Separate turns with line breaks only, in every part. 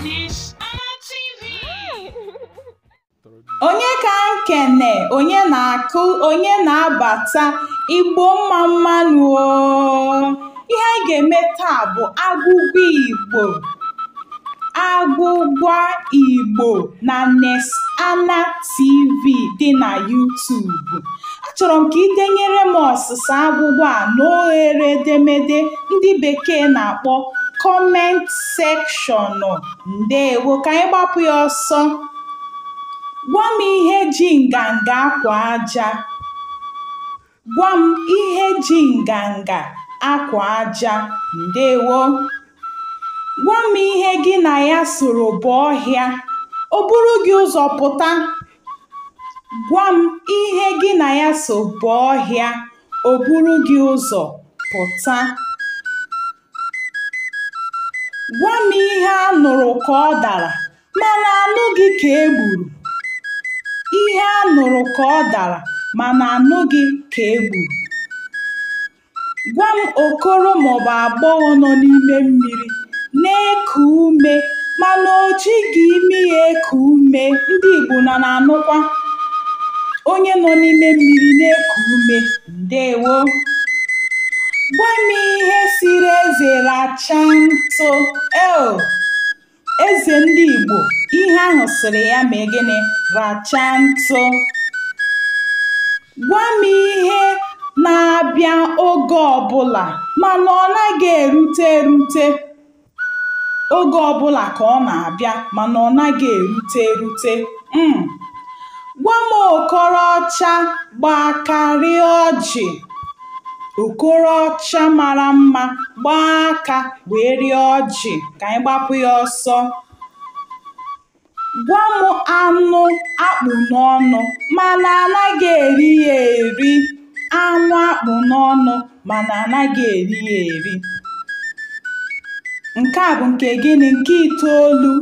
Ness-ana TV.
Onye ka nkene, onye na-akụ, onye na-abata, Igbo mmanụ o. Ihe anyị ga-eme taa bụ agwụgwa Igbo. Agwụgwa Igbo na Ness-ana TV dị na YouTube. Achọrọ m ka ị denyere m ọsịsa agwụgwa a n'oghere edemede ndị bekee na-akpọ comment section. Ndewo, ka anyị gbapụ ya ọsọ. Gwa m ihe ji nganga akwa aja. Gwa m ihe ji nganga akwa aja. Ndewo. Gwa m ihe gị na ya soro bụ ọhịa, o buru gị ụzọ pụta. Gwa m ihe gị na ya so bụ ọhịa, o buru gị ụzọ pụta. Gwa m ihe a nụrụ ka ọ dara, mana anụghị ka e gburu. Ihe a nụrụ ka ọ dara, mana anụghị ka e gburu. Gwa m okoro maọbụ agbọghọ nọ n'ime mmiri na-eku ume, mana o jighị imi ya eku ume. Ndị Igbo na-anụkwa onye nọ n'ime mmiri na-eku ume. Ndewo. Gwa m ihe siri eze racha ntụ. Eze ndị Igbo, ihe ahụ sịrị ya mee gịnị? Racha ntụ. Gwa m ihe na-abịa oge ọbụla mana ọ naghị erute. Oge ọbụla ka ọ na-abịa mana ọ naghị erute. Gwa m okoroọcha gbakarị ọjị. Okoroọcha mara mma gbaa aka wee rie ọjị. Ka anyị gbapụ ya ọsọ. Gwa m anụ akpụ n'ọnụ mana anaghị eri ya eri. Anụ akpụ n'ọnụ mana anaghị eri ya eri. Nke a bụ nke gịnị? Nke itoolu.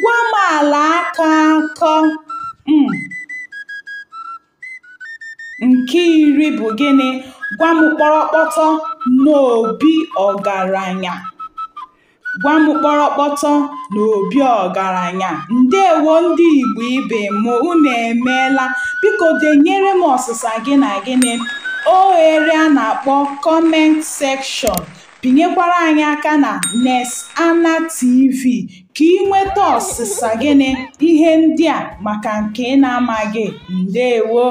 Gwa m ala aka akọ. Nke iri bụ gịnị? Gwa m kpọrọkpọtọ n'obi ọgaranya. Gwa m kpọrọkpọtọ n'obi ọgaranya. Ndewo ndị Igbo ibe m, unu emeela. Biko denyere m ọsịsa gị na gịnị oghere a na-akpọ comment section. Pinyekwara anyị aka na Ness-ana TV ka ị nweta ọsịsa gịnị ihe ndị a maka nke ị na-amaghị. Ndewo.